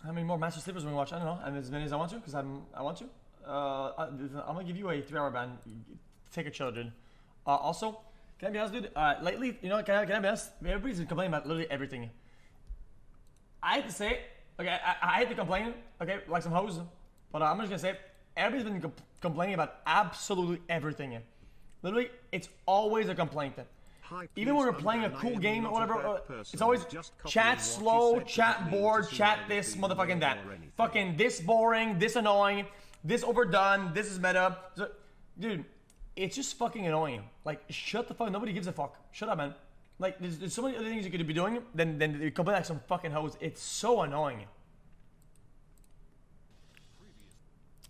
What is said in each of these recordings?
How many more Master Sleepers we watch? I don't know. And as many as I want to, because I want to. I'm gonna give you a 3-hour ban. Take a chill, dude. Also, can I be honest, dude? Lately, you know, can I be honest? Everybody's been complaining about literally everything. I hate to say it. Okay, I hate to complain. Okay, like some hoes. But I'm just gonna say it. Everybody's been complaining about absolutely everything. Literally, it's always a complaint. Even when we're playing a cool game or whatever, it's always chat slow, chat bored, chat this, motherfucking that. Fucking this boring, this annoying, this overdone, this is meta. So, dude, it's just fucking annoying. Like, shut the fuck, nobody gives a fuck. Shut up, man. Like, there's so many other things you could be doing than you complain like some fucking hoes. It's so annoying.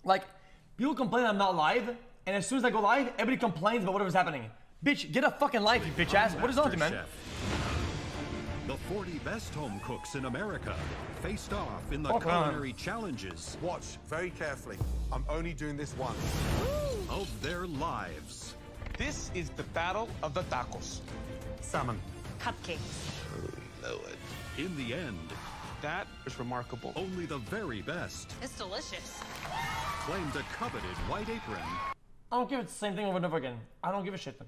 Like, people complain I'm not live, and as soon as I go live, everybody complains about whatever's happening. Bitch, get a fucking life, you bitch ass. What is on with you, man? The 40 best home cooks in America faced off in the culinary challenges. Watch very carefully. I'm only doing this once. Of their lives. This is the battle of the tacos. Salmon. Cupcakes. In the end, That is remarkable. only the very best It's delicious. claimed a coveted white apron. I don't care if it's the same thing over and over again. I don't give a shit.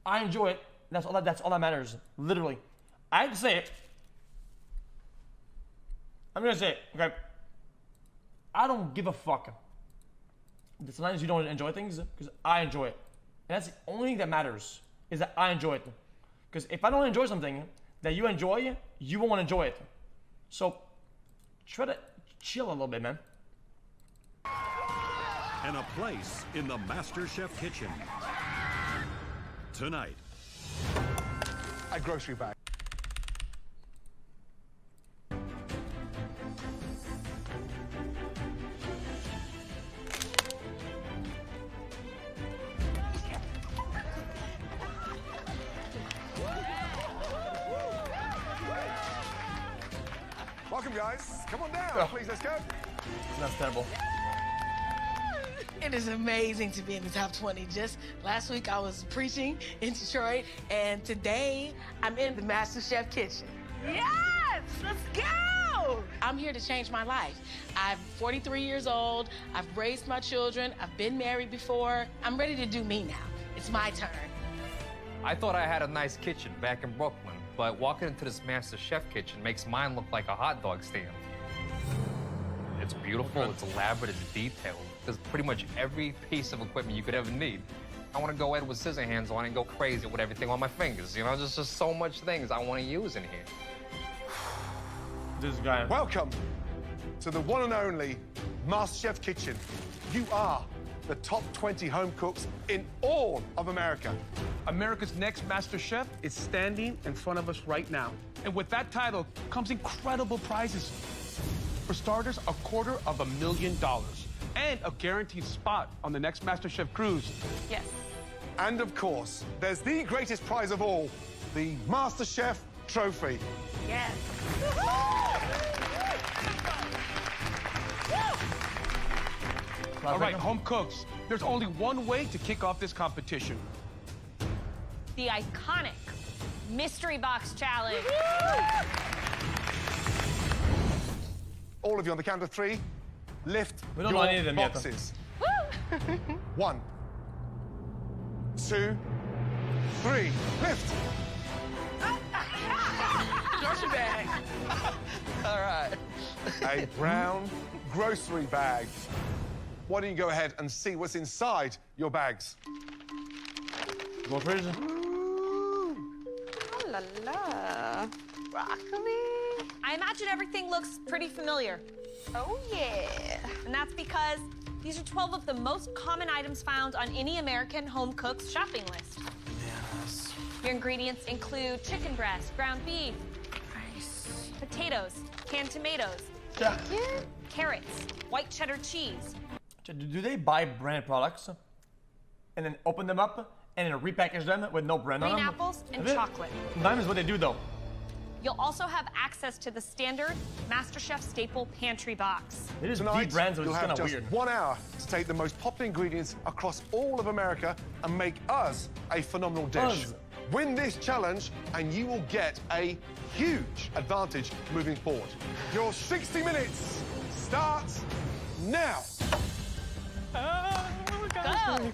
I enjoy it. That's all that matters. Literally. I have to say it. I'm gonna say it, okay? I don't give a fuck. Sometimes you don't enjoy things, because I enjoy it. And that's the only thing that matters, is that I enjoy it. Because if I don't enjoy something that you enjoy, you won't enjoy it. So, try to chill a little bit, man. And a place in the MasterChef kitchen. Tonight. A grocery bag. Welcome, guys. Come on down, please. Let's go. That's terrible. It is amazing to be in the top 20. Just last week I was preaching in Detroit, and today I'm in the MasterChef kitchen. Yes, let's go! I'm here to change my life. I'm 43 years old. I've raised my children. I've been married before. I'm ready to do me now. It's my turn. I thought I had a nice kitchen back in Brooklyn, but walking into this MasterChef kitchen makes mine look like a hot dog stand. It's beautiful, it's elaborate, it's detailed. There's pretty much every piece of equipment you could ever need. I want to go in with scissor hands on and go crazy with everything on my fingers. You know, there's just so much things I want to use in here. This guy. Welcome to the one and only MasterChef kitchen. You are the top 20 home cooks in all of America. America's next Master Chef is standing in front of us right now. And with that title comes incredible prizes. For starters, $250,000 and a guaranteed spot on the next Master Chef cruise. Yes. And of course, there's the greatest prize of all, the MasterChef trophy. Yes. All right, home cooks, there's only one way to kick off this competition. The iconic Mystery Box Challenge. All of you on the count of 3, lift We don't know any of your them yet, though. boxes. 1, 2, 3, lift. Grocery bag. All right. A brown grocery bag. Why don't you go ahead and see what's inside your bags? Go crazy. Oh la la. Broccoli. I imagine everything looks pretty familiar. Oh yeah. And that's because these are 12 of the most common items found on any American home cook's shopping list. Yes. Your ingredients include chicken breast, ground beef, Nice. potatoes, canned tomatoes, Yeah. carrots, white cheddar cheese. Do they buy brand products and then open them up and then repackage them with no brand on Green them? apples and Is it? chocolate. That is what they do, though. You'll also have access to the standard MasterChef staple pantry box. It is Tonight, deep brands, but you'll it's have kind of just weird. 1 hour to take the most popular ingredients across all of America and make us a phenomenal dish. Us. Win this challenge, and you will get a huge advantage moving forward. Your 60 minutes starts now. Go.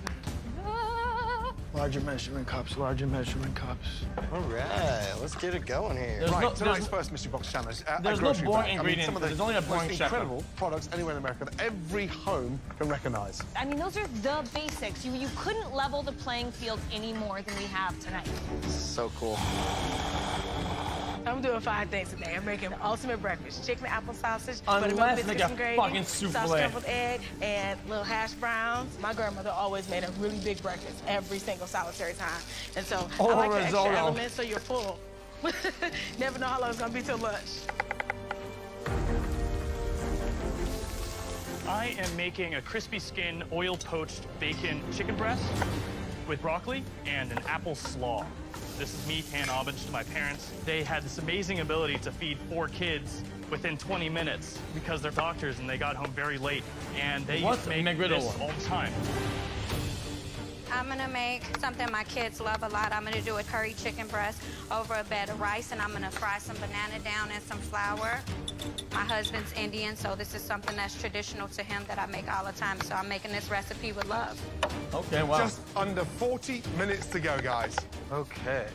Larger measuring cups, larger measuring cups. All right, let's get it going here. There's Right, no- tonight's first mystery box challenge. There's no grocery boring bag. ingredients, some of the there's only a boring most chef. incredible products anywhere in America that every home can recognize. I mean, those are the basics. You couldn't level the playing field any more than we have tonight. So cool. I'm doing 5 things today. I'm making the ultimate breakfast: chicken apple sausage, Unless buttermilk they biscuits got and gravy, fucking soft souffle. scrambled egg, and little hash browns. My grandmother always made a really big breakfast every single solitary time, and so I like the extra risotto. elements so you're full. Never know how long it's gonna be till lunch. I am making a crispy skin, oil poached bacon chicken breast with broccoli and an apple slaw. This is me paying homage to my parents. They had this amazing ability to feed 4 kids within 20 minutes because they're doctors and they got home very late. And they used to make this all the time. I'm gonna make something my kids love a lot. I'm gonna do a curry chicken breast over a bed of rice, and I'm gonna fry some banana down in some flour. My husband's Indian, so this is something that's traditional to him that I make all the time. So I'm making this recipe with love. Okay, wow. Just under 40 minutes to go, guys. Okay.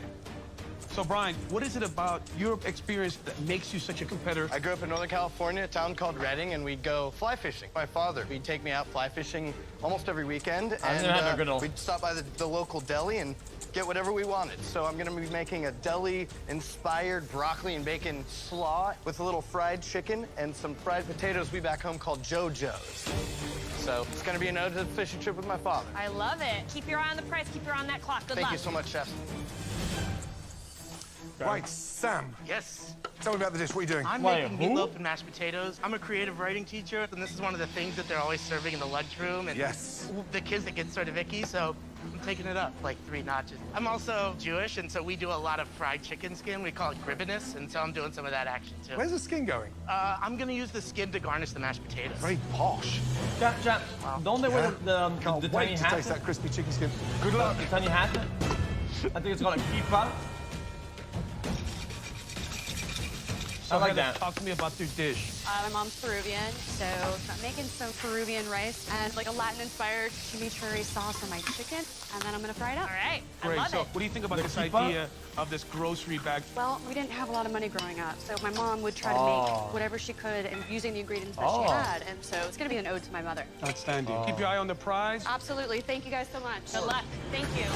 So, Brian, what is it about your experience that makes you such a competitor? I grew up in Northern California, a town called Redding, and we'd go fly fishing. My father, he'd take me out fly fishing almost every weekend, and we'd stop by the local deli and get whatever we wanted. So I'm gonna be making a deli-inspired broccoli and bacon slaw with a little fried chicken and some fried potatoes we back home called JoJo's. So it's gonna be an ode to the fishing trip with my father. I love it. Keep your eye on the price. Keep your eye on that clock. Good luck. Thank you so much, Chef. Right, Sam. Yes. Tell me about the dish. What are you doing? I'm making meatloaf and mashed potatoes. I'm a creative writing teacher, and this is one of the things that they're always serving in the lunchroom. And yes. The kids that get sort of icky, so I'm taking it up like 3 notches. I'm also Jewish, and so we do a lot of fried chicken skin. We call it gribbiness, and so I'm doing some of that action too. Where's the skin going? I'm gonna use the skin to garnish the mashed potatoes. Very posh. Jack, don't they wear the Can't the wait tiny to hat? taste that crispy chicken skin. Good luck. The tiny hat? I think it's called a kippah. So I like Heather, that. Talk to me about your dish. My mom's Peruvian, so I'm making some Peruvian rice and like a Latin-inspired chimichurri sauce on my chicken, and then I'm gonna fry it up. All right, Great. So what do you think about this idea of this grocery bag? Well, we didn't have a lot of money growing up, so my mom would try to make whatever she could and using the ingredients that she had, and so it's gonna be an ode to my mother. Outstanding. Keep your eye on the prize. Absolutely. Thank you guys so much. Good luck. Thank you.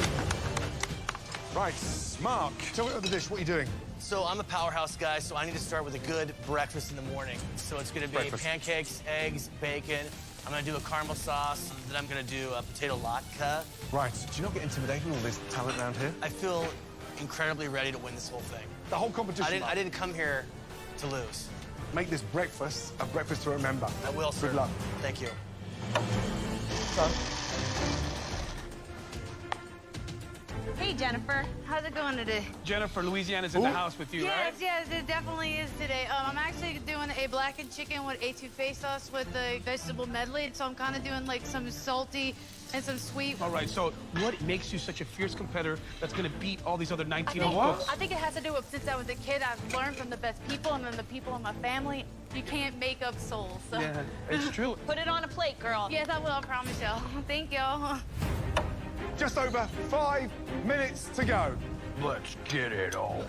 Right, Mark. Tell me about the dish. What are you doing? So I'm a powerhouse guy, so I need to start with a good breakfast in the morning. So it's gonna be pancakes, eggs, bacon. I'm gonna do a caramel sauce, then I'm gonna do a potato latke. Right, do you not get intimidated with all this talent around here? I feel incredibly ready to win this whole thing. The whole competition? I didn't come here to lose. Make this breakfast a breakfast to remember. I will, sir. Good luck. Thank you. Hey, Jennifer. How's it going today? Jennifer, Louisiana's in the house with you, right? Yes, it definitely is today. I'm actually doing a blackened chicken with etouffee sauce with the vegetable medley. So I'm kind of doing like some salty and some sweet. All right, so what makes you such a fierce competitor that's gonna beat all these other 19 cooks? I think it has to do with since I was a kid, I've learned from the best people and then the people in my family. You can't make up souls. So. Yeah, it's true. Put it on a plate, girl. Yes, I will, I promise y'all. Thank y'all. Just over 5 minutes to go. Let's get it on.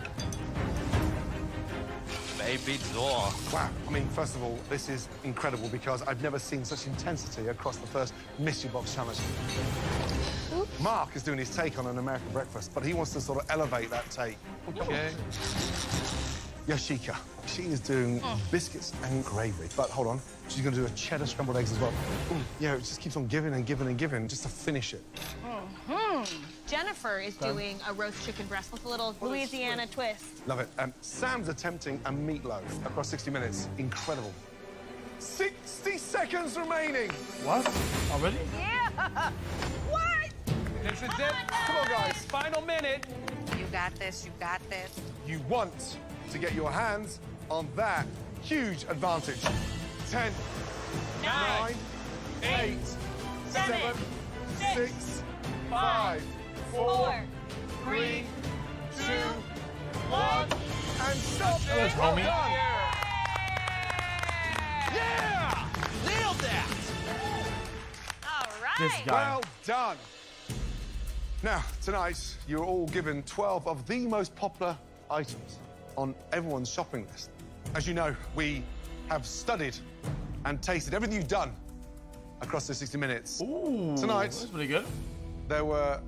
Baby door. Wow. I mean, first of all, this is incredible because I've never seen such intensity across the first Mystery Box Challenge. Mark is doing his take on an American breakfast, but he wants to sort of elevate that take. Okay. Yashika, she is doing biscuits and gravy. But hold on, she's going to do a cheddar scrambled eggs as well. Yeah, it just keeps on giving and giving and giving just to finish it. Jennifer is doing a roast chicken breast with a little Louisiana twist. Love it. Sam's attempting a meatloaf across 60 minutes. Incredible. 60 seconds remaining. What? Already? Yeah. What? This is it. Come on, guys. Final minute. You got this, you got this. You want to get your hands on that huge advantage. 10, 9, 8, 7, 6, 5, 4, 3, 2, 1, and stop. Let's go, me. Yeah! Nailed that! All right. This guy. Well done. Now, tonight, you're all given 12 of the most popular items on everyone's shopping list. As you know, we have studied and tasted everything you've done across the 60 minutes. Ooh, tonight, that's pretty good. There were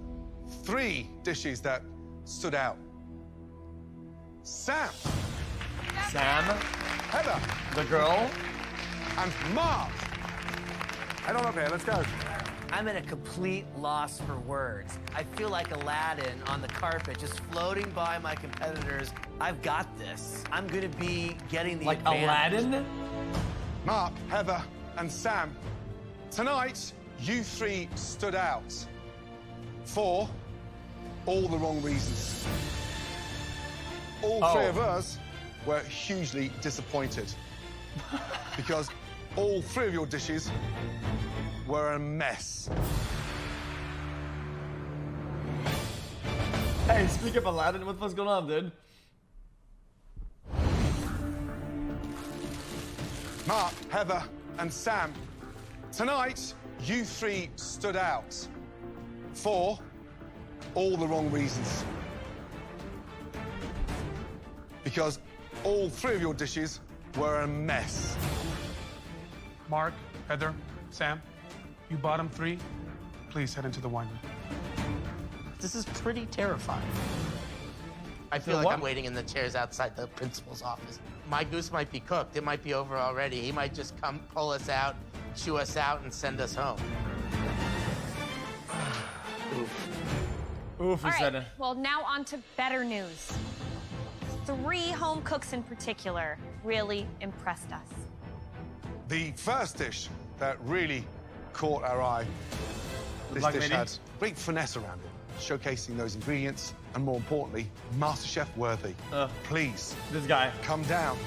3 dishes that stood out. Sam. Heather. The girl. And Mark. Head on up here, let's go. I'm at a complete loss for words. I feel like Aladdin on the carpet, just floating by my competitors. I've got this. I'm gonna be getting the advantage. Aladdin? Mark, Heather, and Sam. Tonight, you 3 stood out for all the wrong reasons. All 3 of us were hugely disappointed because all 3 of your dishes were a mess. Hey, speak of Aladdin, what's going on, dude? Mark, Heather, and Sam, tonight, you 3 stood out for all the wrong reasons. Because all 3 of your dishes were a mess. Mark, Heather, Sam, you bottom 3, please head into the wine room. This is pretty terrifying. I feel like I'm waiting in the chairs outside the principal's office. My goose might be cooked. It might be over already. He might just come pull us out, chew us out, and send us home. Oof, All right, well, now on to better news. 3 home cooks in particular really impressed us. The first dish that really caught our eye, this Black dish lady? had great finesse around it, showcasing those ingredients, and more importantly, MasterChef worthy. Please, this guy, come down.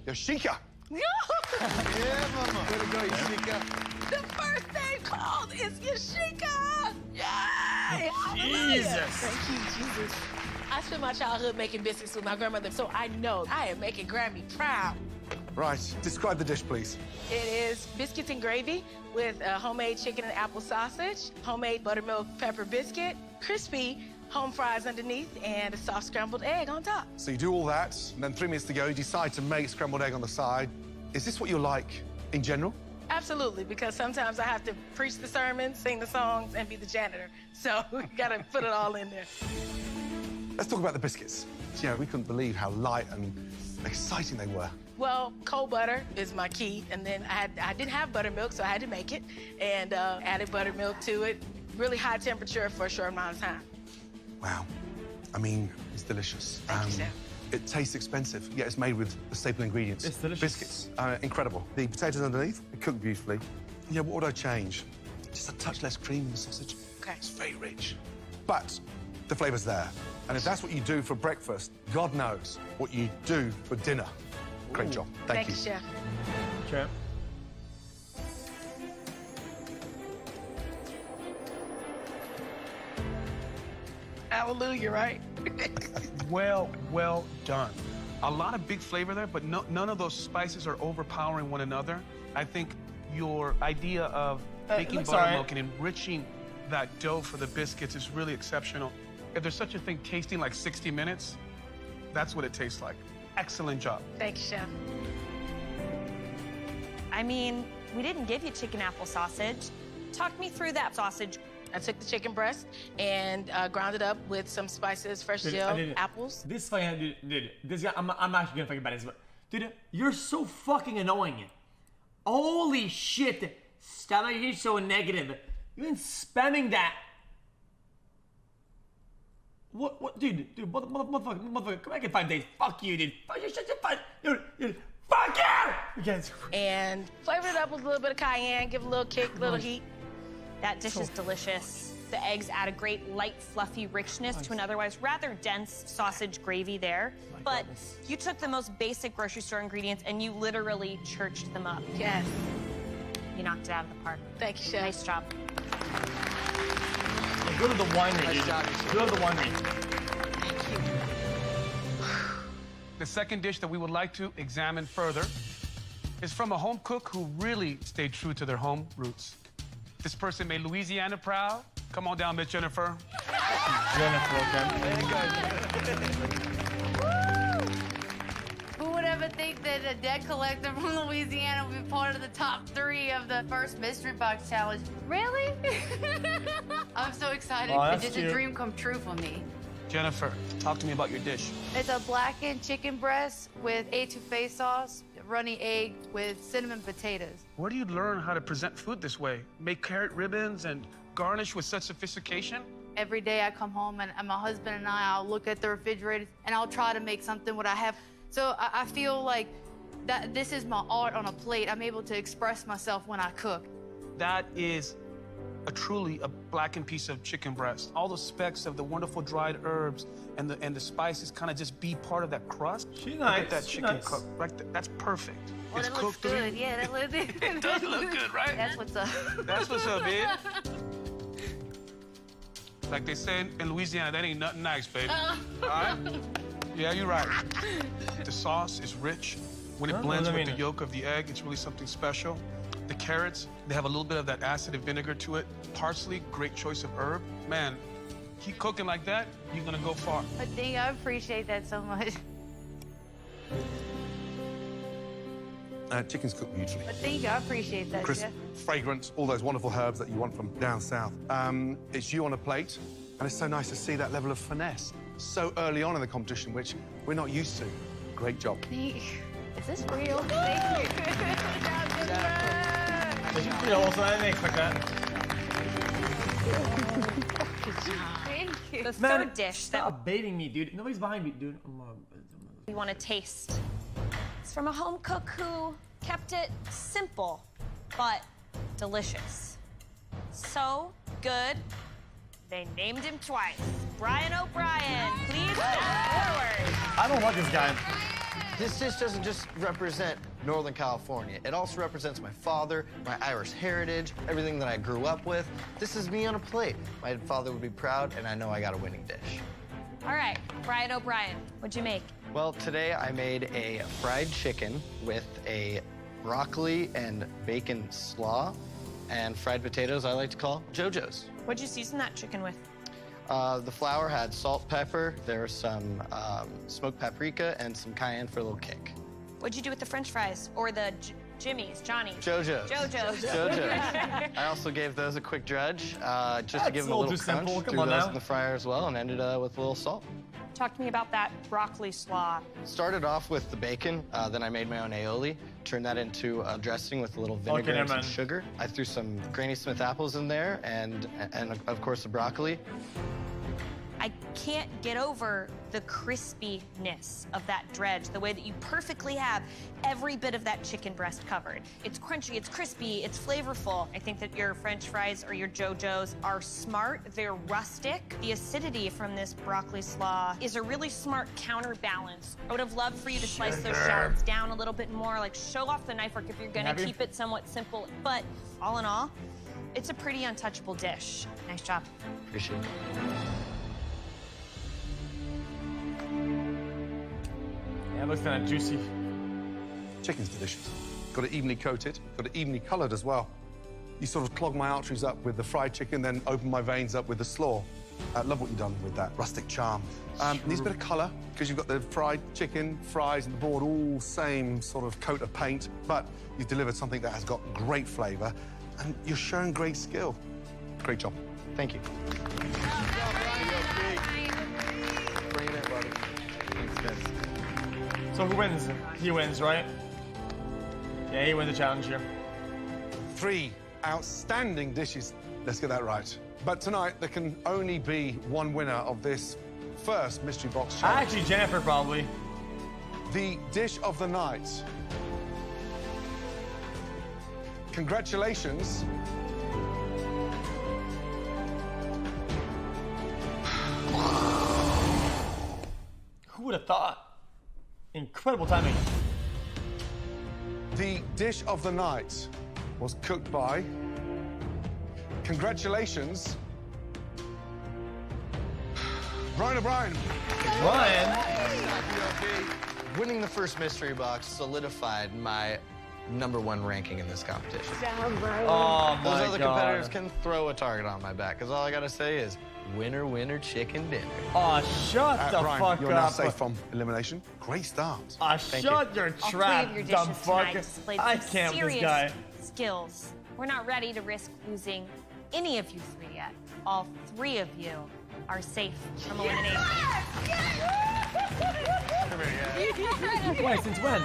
Yoshika. No! Yeah, mama. Way to go, Yoshika. The first name called is Yoshika! Yay! Jesus. Thank you, Jesus. I spent my childhood making biscuits with my grandmother, so I know I am making Grammy proud. Right, describe the dish, please. It is biscuits and gravy with homemade chicken and apple sausage, homemade buttermilk pepper biscuit, crispy home fries underneath, and a soft scrambled egg on top. So you do all that, and then 3 minutes to go, you decide to make scrambled egg on the side. Is this what you like in general? Absolutely, because sometimes I have to preach the sermons, sing the songs, and be the janitor. So we gotta put it all in there. Let's talk about the biscuits. You know, we couldn't believe how light and exciting they were. Well, cold butter is my key, and then I didn't have buttermilk, so I had to make it, and added buttermilk to it. Really high temperature for a short amount of time. Wow. I mean, it's delicious. Thank you, Sam. It tastes expensive, yet it's made with the staple ingredients. It's delicious. Biscuits, incredible. The potatoes underneath, they cook beautifully. Yeah, what would I change? Just a touch less cream in the sausage. Okay. It's very rich. But the flavor's there. And if that's what you do for breakfast, God knows what you do for dinner. Great job. Thank you. Chef. Champ. Hallelujah, right? Well done. A lot of big flavor there, but none of those spices are overpowering one another. I think your idea of making buttermilk and enriching that dough for the biscuits is really exceptional. If there's such a thing tasting like 60 minutes, that's what it tastes like. Excellent job. Thank you, Chef. I mean, we didn't give you chicken apple sausage. Talk me through that sausage. I took the chicken breast and ground it up with some spices, fresh dill, apples. This fucking dude, this guy, I'm actually gonna fucking bad this, but dude, you're so fucking annoying. Holy shit! Stop making it so negative. You've been spamming that. What, dude, motherfucker, come back in 5 days. Fuck you, dude. Fuck you, shut your fuck, dude. Fuck you! Okay. And flavor it up with a little bit of cayenne, give it a little kick, a little heat. That dish is delicious. The eggs add a great light, fluffy richness to an otherwise rather dense sausage gravy there. But you took the most basic grocery store ingredients and you literally churched them up. Yes. You knocked it out of the park. Thank you, Chef. Nice job. Go to the winery, dude. Go to the winery. The second dish that we would like to examine further is from a home cook who really stayed true to their home roots. This person made Louisiana proud. Come on down, Miss Jennifer. Jennifer, okay. Who would ever think that a debt collector from Louisiana would be part of the top 3 of the first Mystery Box Challenge? Really? I'm so excited. Oh, It's just a dream come true for me. Jennifer, talk to me about your dish. It's a blackened chicken breast with etouffee sauce, runny egg with cinnamon potatoes. Where do you learn how to present food this way? Make carrot ribbons and garnish with such sophistication? Every day I come home and my husband and I'll look at the refrigerator and I'll try to make something what I have. So I feel like that this is my art on a plate. I'm able to express myself when I cook. That is truly a blackened piece of chicken breast. All the specks of the wonderful dried herbs and the spices kind of just be part of that crust. She's Look nice. at that She's chicken nice. cooked. Right there. That's perfect. Oh, It's that looks cooked good. Yeah, that looks good. It does look good, right? That's what's up. That's what's up, babe. Like they say in Louisiana, that ain't nothing nice, baby. All right? Yeah, you're right. The sauce is rich. When it blends with the yolk of the egg, it's really something special. The carrots, they have a little bit of that acid and vinegar to it. Parsley, great choice of herb. Man, keep cooking like that, you're gonna go far. I think I appreciate that so much. Chicken's cooked beautifully. I think I appreciate that, Crisp, Chef. fragrant, all those wonderful herbs that you want from down south. It's you on a plate, and it's so nice to see that level of finesse so early on in the competition, which we're not used to. Great job. Is this real? Thank you. This is real, also, I didn't expect that. Thank you. The Man, third dish that stop baiting me, dude. Nobody's behind me, dude. we want to taste. It's from a home cook who kept it simple, but delicious. So good, they named him twice. Brian O'Brien, please step forward. I don't like this guy. This dish doesn't just represent Northern California. It also represents my father, my Irish heritage, everything that I grew up with. This is me on a plate. My father would be proud, and I know I got a winning dish. All right, Brian O'Brien, what'd you make? Well, today I made a fried chicken with a broccoli and bacon slaw and fried potatoes I like to call JoJo's. What'd you season that chicken with? The flour had salt, pepper, there was some smoked paprika, and some cayenne for a little kick. What'd you do with the French fries? Or the Jimmy's, Johnny's? JoJo's. JoJo's. JoJo's. I also gave those a quick dredge just to give them a a little little too crunch. simple. Come Threw on those now. in the fryer as well and ended with a little salt. Talk to me about that broccoli slaw. Started off with the bacon, then I made my own aioli, turned that into a dressing with a little vinegar Okay, and some never mind. sugar. I threw some Granny Smith apples in there and of course the broccoli. I can't get over the crispiness of that dredge, the way that you perfectly have every bit of that chicken breast covered. It's crunchy, it's crispy, it's flavorful. I think that your French fries or your JoJo's are smart, they're rustic. The acidity from this broccoli slaw is a really smart counterbalance. I would have loved for you to slice those shallots down a little bit more, like show off the knife work if you're gonna Happy? keep it somewhat simple. But all in all, it's a pretty untouchable dish. Nice job. Appreciate it. Yeah, it looks kind of juicy. Chicken's delicious. Got it evenly coated, got it evenly colored as well. You sort of clog my arteries up with the fried chicken, then open my veins up with the slaw. I love what you've done with that rustic charm. Needs a bit of color, because you've got the fried chicken, fries, and the board all same sort of coat of paint, but you've delivered something that has got great flavor, and you're showing great skill. Great job. Thank you. Bring it in, buddy. Thanks, guys. So who wins? He wins, right? Yeah, he wins the challenge here. 3 outstanding dishes. Let's get that right. But tonight, there can only be one winner of this first Mystery Box Challenge. Actually, Jennifer, probably. The dish of the night. Congratulations. Who would have thought? Incredible timing. The dish of the night was cooked by... Congratulations, Brian O'Brien. Winning the first mystery box solidified my #1 ranking in this competition. Oh, Those my other God. competitors can throw a target on my back, because all I gotta say is, winner, winner, chicken dinner. Oh, shut the Brian, fuck you're now up. safe from elimination. Great start. Shut your All three trap, of your dumb dishes fuck. tonight displayed I some can't with this serious guy. skills. We're not ready to risk losing any of you three yet. All three of you are safe from elimination. Wait, since when?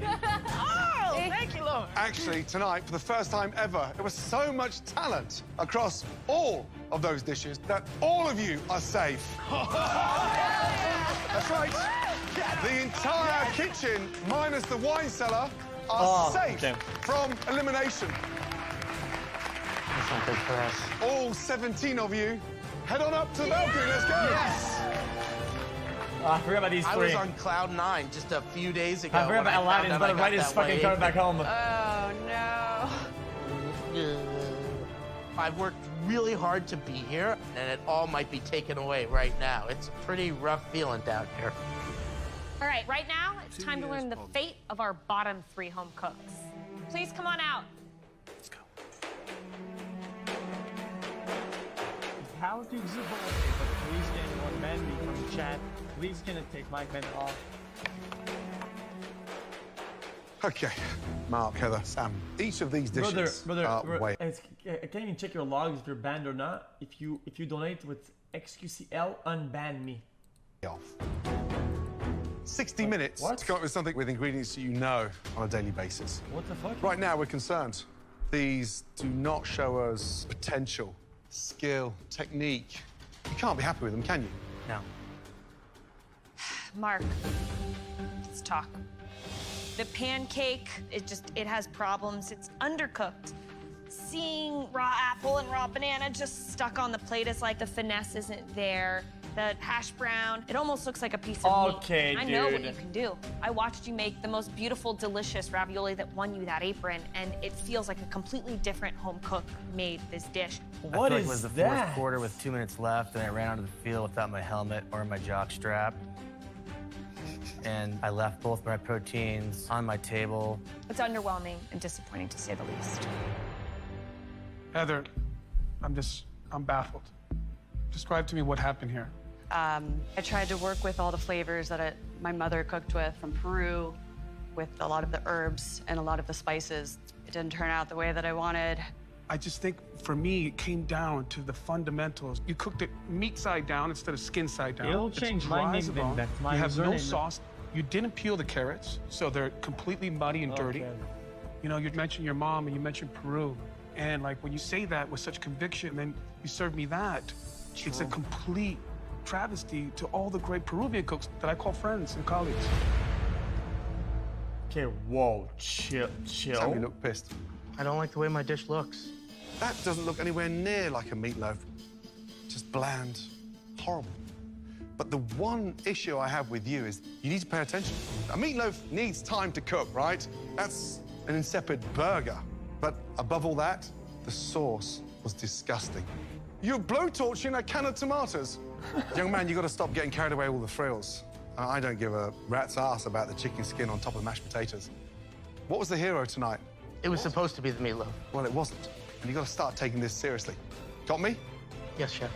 Oh, thank you, Lord. Actually, tonight, for the first time ever, there was so much talent across all of those dishes that all of you are safe. That's right. The entire kitchen, minus the wine cellar, are safe from elimination. That's not good for us. All 17 of you, head on up to the balcony. Let's go. Yes. I forgot about these I three. was on cloud 9 just a few days ago. I forgot about Aladdin. He's about to write his fucking card back home. Oh, no. I've worked really hard to be here, and it all might be taken away right now. It's a pretty rough feeling down here. All right, right now, it's time to learn the fate of our bottom 3 home cooks. Please come on out. How to zip but please can ban me from the chat. Please can take my comment off. Okay, Mark, Heather, Sam. Each of these dishes are way. I can't even check your logs if you're banned or not. If you donate with xQcL, unban me. Off. 60 minutes to come up with something with ingredients that you know on a daily basis. What the fuck? Right now, we're concerned. These do not show us potential, skill, technique. You can't be happy with them, can you? No. Mark, let's talk. The pancake, it has problems. It's undercooked. Seeing raw apple and raw banana just stuck on the plate is like the finesse isn't there. The hash brown, it almost looks like a piece of meat. Okay, I know what you can do. I watched you make the most beautiful, delicious ravioli that won you that apron, and it feels like a completely different home cook made this dish. What is it was the that? fourth quarter with 2 minutes left, and I ran onto the field without my helmet or my jock strap. And I left both my proteins on my table. It's underwhelming and disappointing, to say the least. Heather, I'm baffled. Describe to me what happened here. I tried to work with all the flavors that my mother cooked with from Peru, with a lot of the herbs and a lot of the spices. It didn't turn out the way that I wanted. I just think, for me, it came down to the fundamentals. You cooked it meat side down instead of skin side down. It'll It's change dry my as a name bone. back to my You have no username. sauce. You didn't peel the carrots, so they're completely muddy and dirty. Okay. You know, you mentioned your mom and you mentioned Peru. And like when you say that with such conviction, then you serve me that. It's a complete travesty to all the great Peruvian cooks that I call friends and colleagues. Okay, whoa, chill. Sam, you look pissed. I don't like the way my dish looks. That doesn't look anywhere near like a meatloaf. Just bland, horrible. But the one issue I have with you is you need to pay attention. A meatloaf needs time to cook, right? That's an insipid burger. But above all that, the sauce was disgusting. You're blowtorching a can of tomatoes. Young man, you got to stop getting carried away with all the frills. I don't give a rat's ass about the chicken skin on top of mashed potatoes. What was the hero tonight? It was supposed to be the meatloaf. Well, it wasn't. And you got to start taking this seriously. Got me? Yes, chef.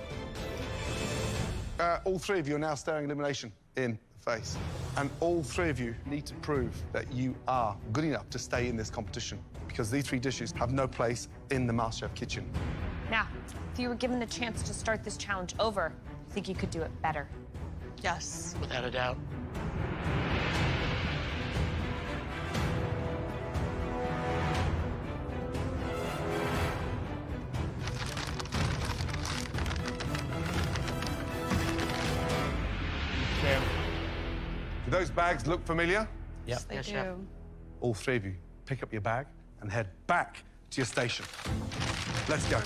All 3 of you are now staring elimination in the face. And all 3 of you need to prove that you are good enough to stay in this competition, because these 3 dishes have no place in the MasterChef kitchen. Now, if you were given the chance to start this challenge over, I think you could do it better. Yes. Without a doubt. Do those bags look familiar? Yep. They Yes, do. chef. All 3 of you, pick up your bag and head back to your station. Let's go.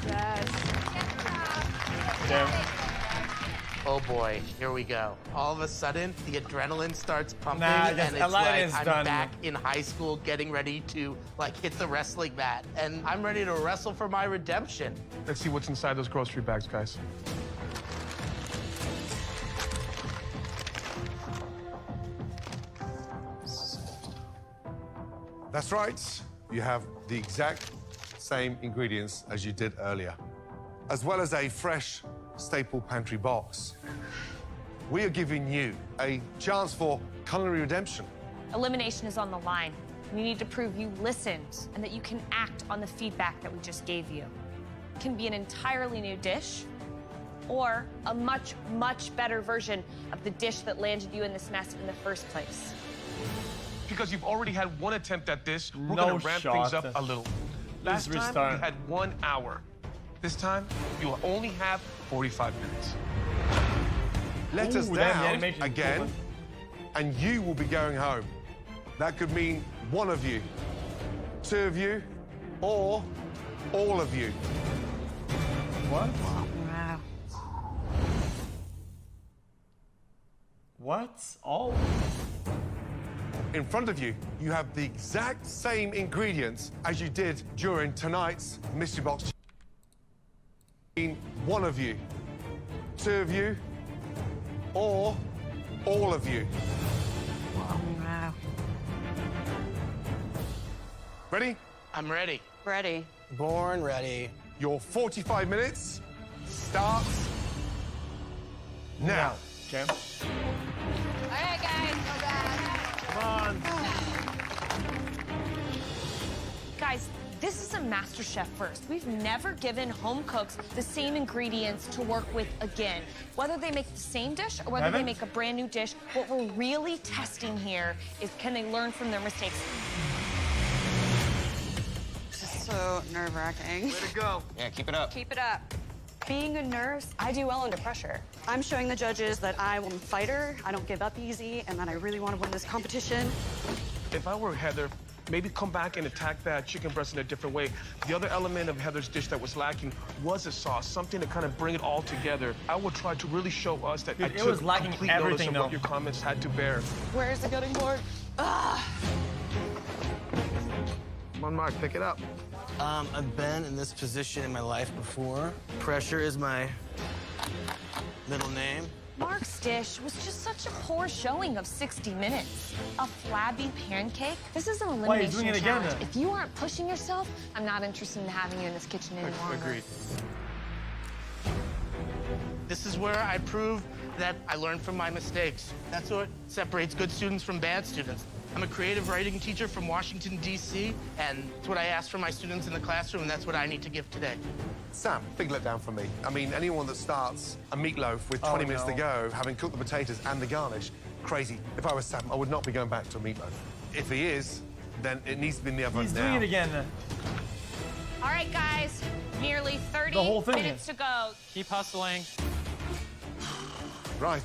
Oh boy, here we go. All of a sudden, the adrenaline starts pumping, Nah, and it's Aladdin's like I'm done. back in high school getting ready to hit the wrestling mat. And I'm ready to wrestle for my redemption. Let's see what's inside those grocery bags, guys. That's right. You have the exact same ingredients as you did earlier, as well as a fresh staple pantry box. We are giving you a chance for culinary redemption. Elimination is on the line. You need to prove you listened and that you can act on the feedback that we just gave you. It can be an entirely new dish or a much, much better version of the dish that landed you in this mess in the first place. Because you've already had one attempt at this, we're gonna ramp things up a little. Last time, you had 1 hour. This time, you'll only have 45 minutes. Let us down again, and you will be going home. That could mean one of you, two of you, or all of you. What? Wow. What? All? In front of you, you have the exact same ingredients as you did during tonight's mystery box. One of you, two of you, or all of you. Wow. Ready? I'm ready. Ready. Born ready. Your 45 minutes starts now. Okay. All right, guys, go back. Come on. Guys, this is a MasterChef first. We've never given home cooks the same ingredients to work with again. Whether they make the same dish or whether they make a brand new dish, what we're really testing here is can they learn from their mistakes? This is so nerve-wracking. Way to go. Yeah, keep it up. Keep it up. Being a nurse, I do well under pressure. I'm showing the judges that I am a fighter, I don't give up easy, and that I really want to win this competition. If I were Heather, maybe come back and attack that chicken breast in a different way. The other element of Heather's dish that was lacking was a sauce, something to kind of bring it all together. I would try to really show us that I it was took lacking complete notice everything, of though. what your comments had to bear. Where's the cutting board? Come on, Mark, pick it up. I've been in this position in my life before. Pressure is my middle name. Mark's dish was just such a poor showing of 60 minutes. A flabby pancake? This is an elimination Why, he's doing it again, challenge. then? If you aren't pushing yourself, I'm not interested in having you in this kitchen any longer. Agreed. This is where I prove that I learn from my mistakes. That's what separates good students from bad students. I'm a creative writing teacher from Washington, D.C., and it's what I ask from my students in the classroom, and that's what I need to give today. Sam, big letdown for me. I mean, anyone that starts a meatloaf with 20 minutes to go, having cooked the potatoes and the garnish, crazy. If I was Sam, I would not be going back to a meatloaf. If he is, then it needs to be in the oven He's now. doing it again. All right, guys, nearly 30 The whole thing. minutes to go. Keep hustling. Right,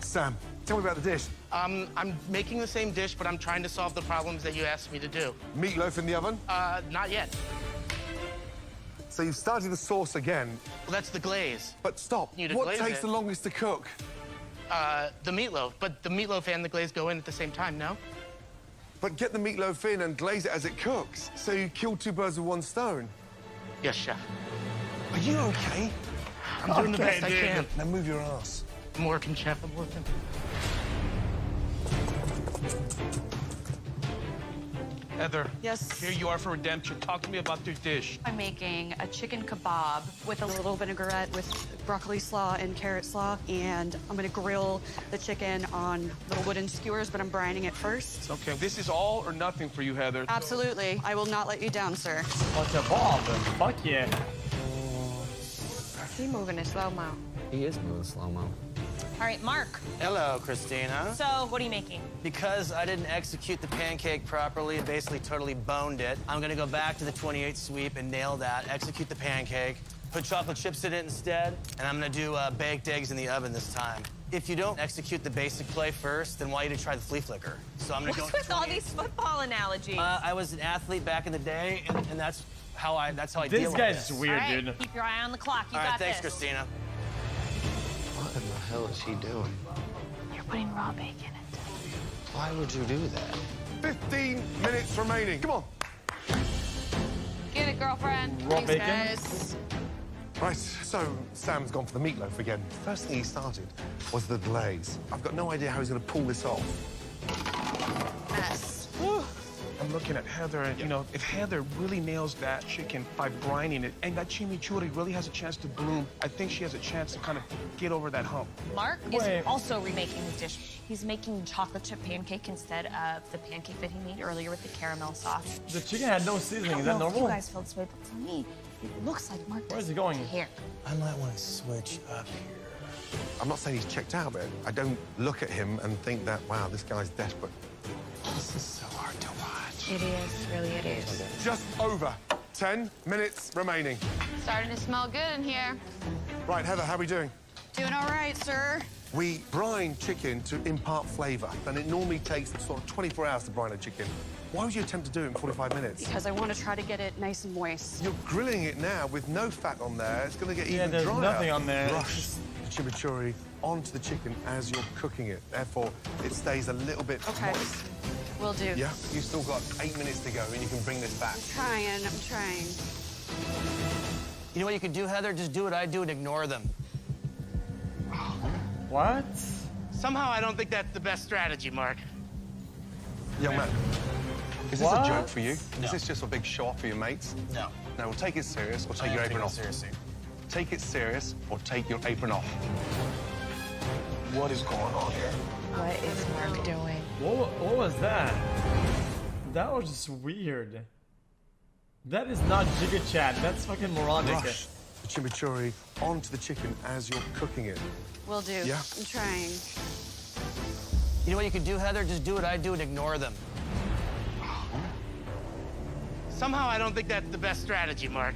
Sam, tell me about the dish. I'm making the same dish, but I'm trying to solve the problems that you asked me to do. Meatloaf in the oven? Not yet. So you've started the sauce again. Well, that's the glaze. But stop. You need to What glaze takes it. the longest to cook? The meatloaf. But the meatloaf and the glaze go in at the same time, no? But get the meatloaf in and glaze it as it cooks. So you kill two birds with one stone. Yes, chef. Are you okay? I'm doing the best I can. Now move your ass. I'm working, chef. I'm working. Heather. Yes? Here you are for redemption. Talk to me about your dish. I'm making a chicken kebab with a little vinaigrette with broccoli slaw and carrot slaw, and I'm gonna grill the chicken on little wooden skewers, but I'm brining it first. Okay, this is all or nothing for you, Heather. Absolutely. I will not let you down, sir. What's a bob? Fuck yeah. He's moving in slow-mo. He is moving slow-mo. All right, Mark. Hello, Christina. So, what are you making? Because I didn't execute the pancake properly, basically totally boned it, I'm gonna go back to the 28 sweep and nail that, execute the pancake, put chocolate chips in it instead, and I'm gonna do baked eggs in the oven this time. If you don't execute the basic play first, then why don't you try the flea flicker? So I'm gonna What's go with all these football analogies? I was an athlete back in the day, and that's how I deal with This this. guy's just weird, all right, dude. keep your eye on the clock. You All right, got thanks, this. Christina. What in the hell is he doing? You're putting raw bacon in it. Why would you do that? 15 minutes remaining. Come on. Get it, girlfriend. Raw Thanks, bacon? guys. Right, so Sam's gone for the meatloaf again. First thing he started was the glaze. I've got no idea how he's going to pull this off. Mess. I'm looking at Heather, and you know, if Heather really nails that chicken by brining it, and that chimichurri really has a chance to bloom, I think she has a chance to kind of get over that hump. Mark is also remaking his dish. He's making chocolate chip pancake instead of the pancake that he made earlier with the caramel sauce. The chicken had no seasoning. Is that normal? You guys feel this way, but for me, it looks like Mark. Where's he going? Here. I might want to switch up here. I'm not saying he's checked out, but I don't look at him and think that, wow, this guy's desperate. This is so hard to watch. It is, really it is. Just over 10 minutes remaining. Starting to smell good in here. Right, Heather, how are we doing? Doing all right, sir. We brine chicken to impart flavor, and it normally takes sort of 24 hours to brine a chicken. Why would you attempt to do it in 45 minutes? Because I want to try to get it nice and moist. You're grilling it now with no fat on there. It's going to get even drier. There's nothing on there. Brush the chimichurri onto the chicken as you're cooking it. Therefore, it stays a little bit moist. Will do. Yeah? You've still got 8 minutes to go, and you can bring this back. I'm trying. You know what you could do, Heather? Just do what I do and ignore them. What? Somehow I don't think that's the best strategy, Mark. Young man, is this a joke for you? No. Is this just a big show off for your mates? No. No, well, take it serious or take your apron off. Seriously. Take it serious or take your apron off. What is going on here? What is Mark doing? What was that? That was just weird. That is not Jigga Chat. That's fucking moronic. Brush the chimichurri onto the chicken as you're cooking it. Will do. Yeah? I'm trying. You know what you could do, Heather? Just do what I do and ignore them. Somehow I don't think that's the best strategy, Mark.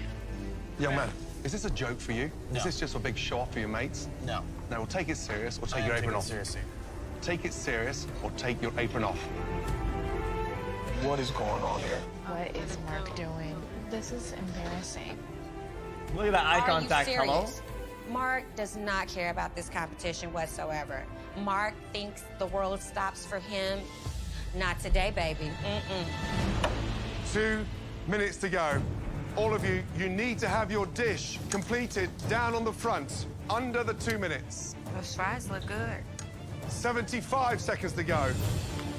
Young man, is this a joke for you? No. Is this just a big show off for your mates? No. No, well, take it serious or take your apron off. Seriously. Take it serious or take your apron off. What is going on here? What is Mark doing? This is embarrassing. Look at that eye contact. Hello? Mark does not care about this competition whatsoever. Mark thinks the world stops for him. Not today, baby. 2 minutes to go. All of you, you need to have your dish completed down on the front, under the 2 minutes. Those fries look good. 75 seconds to go.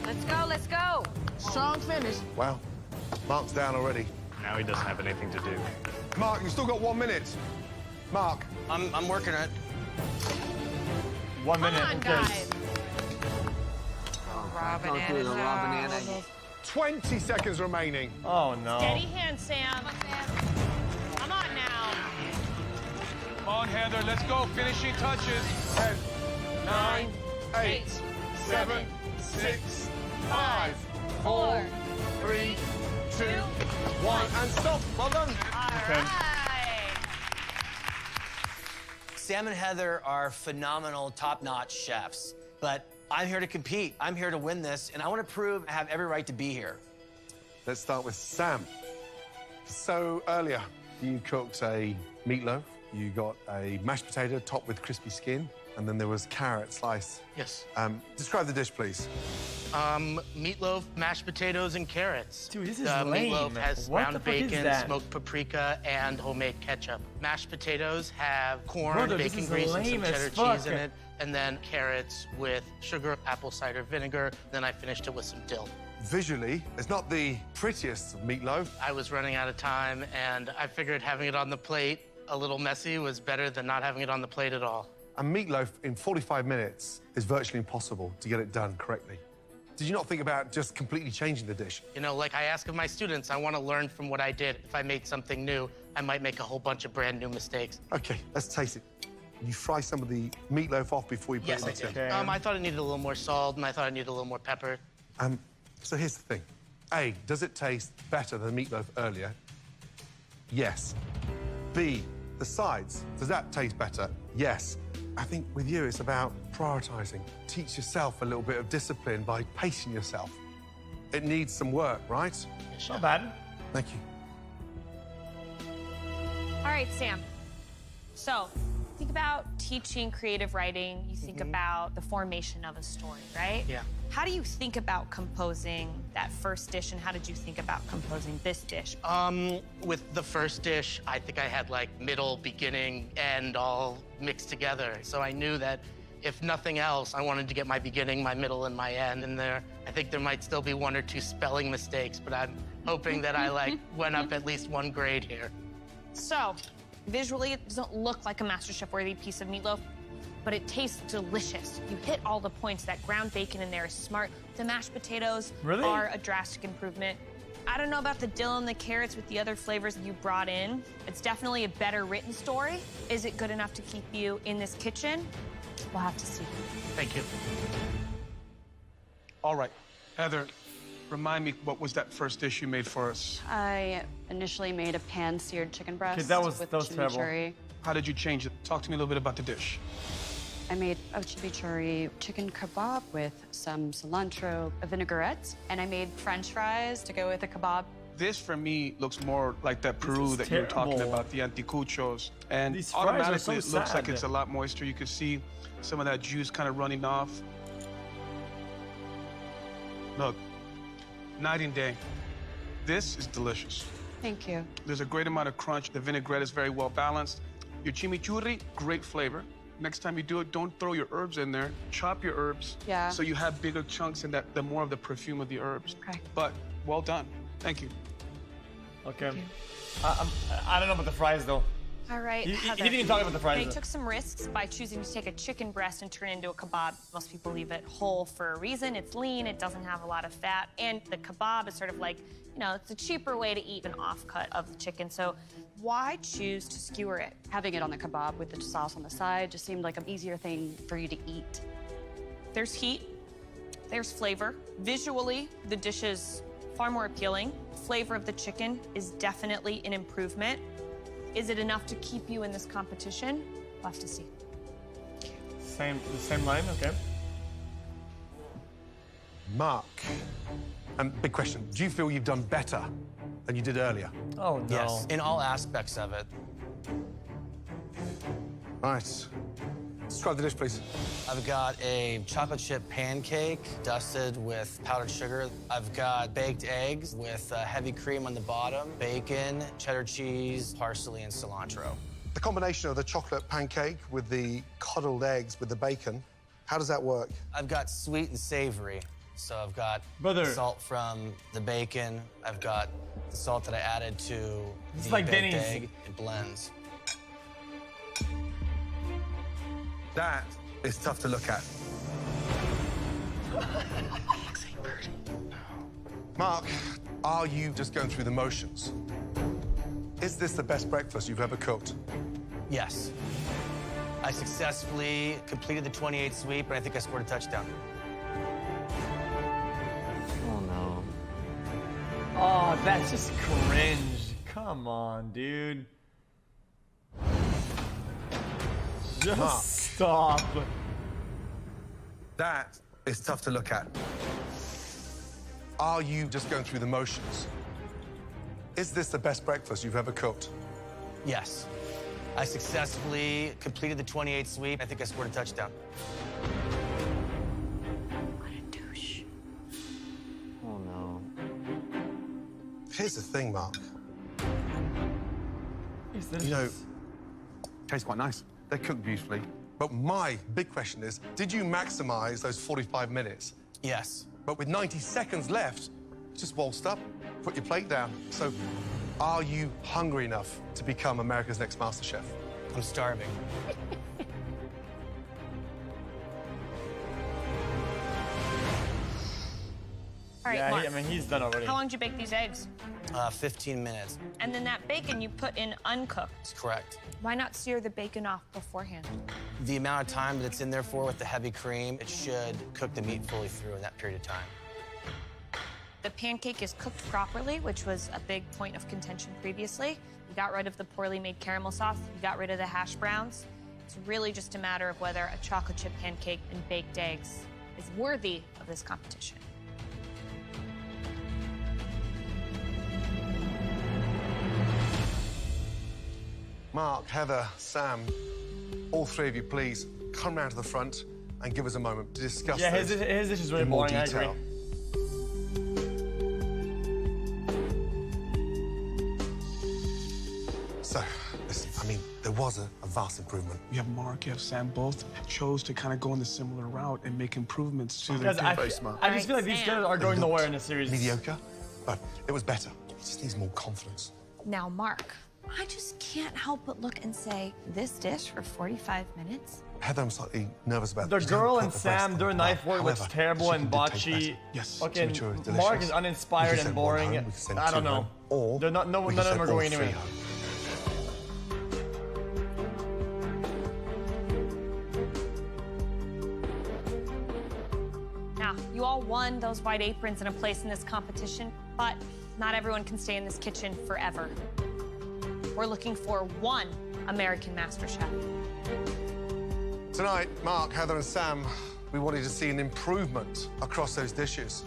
Let's go, let's go. Strong finish. Wow, Mark's down already. Now he doesn't have anything to do. Mark, you've still got 1 minute. Mark. I'm working it. 1 minute. Come on, guys. Raw 20 seconds remaining. Oh, no. Steady hand, Sam. Come on now. Come on, Heather, let's go. Finishing touches. 10, 9, 8, 7, 6, 5, 4, 3, 2, 1, and stop. Well done. Sam and Heather are phenomenal, top-notch chefs, but I'm here to compete. I'm here to win this, and I want to prove I have every right to be here. Let's start with Sam. So earlier, you cooked a meatloaf, you got a mashed potato topped with crispy skin, and then there was carrot slice. Yes. Describe the dish, please. Meatloaf, mashed potatoes, and carrots. Dude, this is the lame. Meatloaf has What ground the fuck is bacon, that? smoked paprika, and homemade ketchup. Mashed potatoes have corn, Brother, this bacon is grease, and some lame as cheddar fuck. cheese in it. And then carrots with sugar, apple cider vinegar. Then I finished it with some dill. Visually, it's not the prettiest of meatloaf. I was running out of time, and I figured having it on the plate a little messy was better than not having it on the plate at all. A meatloaf in 45 minutes is virtually impossible to get it done correctly. Did you not think about just completely changing the dish? You know, like I ask of my students, I want to learn from what I did. If I made something new, I might make a whole bunch of brand new mistakes. Okay, let's taste it. You fry some of the meatloaf off before you put Yes, it I in the did. tin. I thought it needed a little more salt, and I thought it needed a little more pepper. So here's the thing. A, does it taste better than the meatloaf earlier? Yes. B, the sides, does that taste better? Yes. I think with you, it's about prioritizing. Teach yourself a little bit of discipline by pacing yourself. It needs some work, right? Not bad. Thank you. All right, Sam. So, think about teaching creative writing. You think about the formation of a story, right? Yeah. How do you think about composing that first dish, and how did you think about composing this dish? With the first dish, I think I had like middle, beginning, end all mixed together. So I knew that If nothing else, I wanted to get my beginning, my middle, and my end in there. I think there might still be 1 or 2 spelling mistakes, but I'm hoping that I went up at least 1 grade here. So, visually, it doesn't look like a MasterChef-worthy piece of meatloaf, but it tastes delicious. You hit all the points. That ground bacon in there is smart. The mashed potatoes are a drastic improvement. I don't know about the dill and the carrots with the other flavors that you brought in. It's definitely a better written story. Is it good enough to keep you in this kitchen? We'll have to see. Thank you. All right, Heather, remind me, what was that first dish you made for us? I initially made a pan-seared chicken breast Okay, that was with terrible. chimichurri. How did you change it? Talk to me a little bit about the dish. I made a chimichurri chicken kebab with some cilantro, a vinaigrette, and I made French fries to go with the kebab. This, for me, looks more like that Peru that you were talking about, the anticuchos. And These fries are automatically, so it looks like sad. it's a lot moister. You can see some of that juice kind of running off. Look, night and day. This is delicious. Thank you. There's a great amount of crunch. The vinaigrette is very well balanced. Your chimichurri, great flavor. Next time you do it, don't throw your herbs in there. Chop your herbs. Yeah. So you have bigger chunks and the more of the perfume of the herbs. Okay. But well done. Thank you. Okay. I don't know about the fries, though. All right, He Heather. didn't even talk about the fries. They took some risks by choosing to take a chicken breast and turn it into a kebab. Most people leave it whole for a reason. It's lean, it doesn't have a lot of fat, and the kebab is sort of like, you know, it's a cheaper way to eat an offcut of the chicken. So why choose to skewer it? Having it on the kebab with the sauce on the side just seemed like an easier thing for you to eat. There's heat, there's flavor. Visually, the dish is far more appealing. Flavor of the chicken is definitely an improvement. Is it enough to keep you in this competition? We'll have to see. The same line, okay. Mark, big question. Do you feel you've done better than you did earlier? Oh, no. Yes, in all aspects of it. Right. Describe the dish, please. I've got a chocolate chip pancake dusted with powdered sugar. I've got baked eggs with heavy cream on the bottom, bacon, cheddar cheese, parsley, and cilantro. The combination of the chocolate pancake with the coddled eggs with the bacon, how does that work? I've got sweet and savory. So I've got salt from the bacon. I've got the salt that I added to the baked egg. It blends. That is tough to look at. Mark, are you just going through the motions? Is this the best breakfast you've ever cooked? Yes. I successfully completed the 28 sweep, and I think I scored a touchdown. Oh, no. Oh, that's just cringe. Come on, dude. Just Mark. stop. That is tough to look at. Are you just going through the motions? Is this the best breakfast you've ever cooked? Yes. I successfully completed the 28 sweep. I think I scored a touchdown. What a douche. Oh, no. Here's the thing, Mark. You know, tastes quite nice. They're cooked beautifully. But my big question is, did you maximize those 45 minutes? Yes. But with 90 seconds left, just waltzed up, put your plate down. So, are you hungry enough to become America's Next MasterChef? I'm starving. All right, Yeah, Mark. I mean, he's done already. How long did you bake these eggs? 15 minutes. And then that bacon you put in uncooked. That's correct. Why not sear the bacon off beforehand? The amount of time that it's in there for with the heavy cream, it should cook the meat fully through in that period of time. The pancake is cooked properly, which was a big point of contention previously. You got rid of the poorly made caramel sauce. You got rid of the hash browns. It's really just a matter of whether a chocolate chip pancake and baked eggs is worthy of this competition. Mark, Heather, Sam, all three of you, please come round to the front and give us a moment to discuss Yeah, this his dish is really in more boring, I detail. agree. So, listen, I mean, there was a vast improvement. You have Mark, you have Sam, both chose to kind of go in the similar route and make improvements to their I just feel like these guys are going nowhere in the series. Mediocre, but it was better. It just needs more confidence. Now, Mark, I just can't help but look and say, this dish for 45 minutes? Heather, I'm slightly nervous about the girl and Sam, their knife work looks terrible and botchy. Yes, fucking Mark is uninspired and boring. I don't know. Or they're not. None of them are going anywhere. Now, you all won those white aprons and a place in this competition, but not everyone can stay in this kitchen forever. We're looking for one American MasterChef. Tonight, Mark, Heather, and Sam, we wanted to see an improvement across those dishes.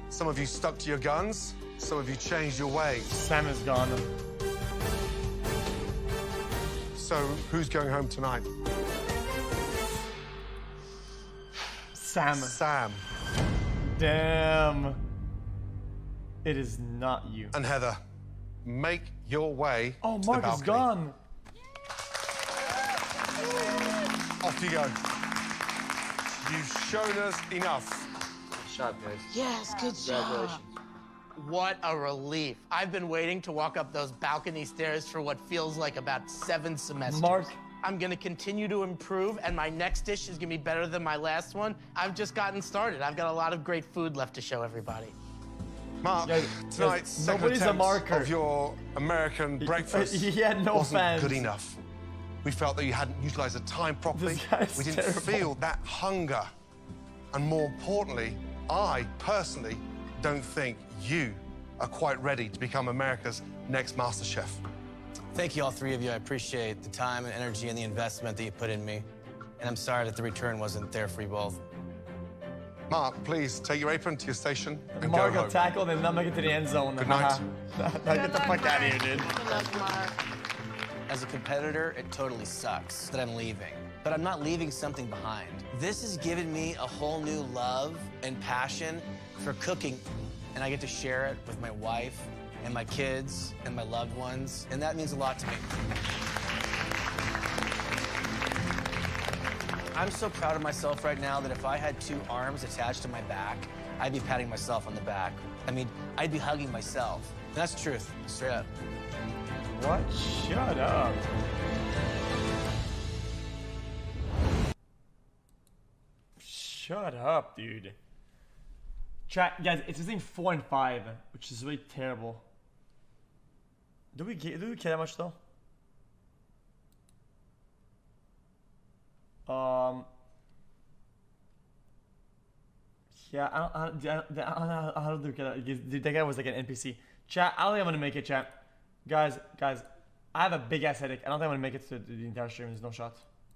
Some of you stuck to your guns, some of you changed your ways. Sam is gone. So, who's going home tonight? Sam. Sam. Damn. It is not you. And Heather, make your way to the Mark is balcony. gone. Off you go. You've shown us enough. Good job, guys. Yes, good job. What a relief. I've been waiting to walk up those balcony stairs for what feels like about 7 semesters. Mark. I'm gonna continue to improve, and my next dish is gonna be better than my last one. I've just gotten started. I've got a lot of great food left to show everybody. Mark, tonight's second nobody's a attempt marker. of your American breakfast He had no wasn't fans. good enough. We felt that you hadn't utilized the time properly. This guy's We didn't terrible. feel that hunger. And more importantly, I personally don't think you are quite ready to become America's next MasterChef. Thank you, all three of you. I appreciate the time and energy and the investment that you put in me. And I'm sorry that the return wasn't there for you both. Mark, please take your apron to your station and Mark go got home. tackled and not make it to the end zone. Good night. Get the fuck out of here, dude. Good luck, Mark. As a competitor, it totally sucks that I'm leaving. But I'm not leaving something behind. This has given me a whole new love and passion for cooking. And I get to share it with my wife and my kids and my loved ones. And that means a lot to me. I'm so proud of myself right now that if I had 2 arms attached to my back, I'd be patting myself on the back. I mean, I'd be hugging myself. And that's the truth, straight up. What? Shut up. Shut up, dude. Chat, guys, it's saying 4 and 5, which is really terrible. Do we care that much though? Yeah, I don't know how to do it. That guy was like an NPC. Chat, I don't think I'm gonna make it, chat. Guys, I have a big ass headache. I don't think I'm gonna make it to the entire stream. There's no shot.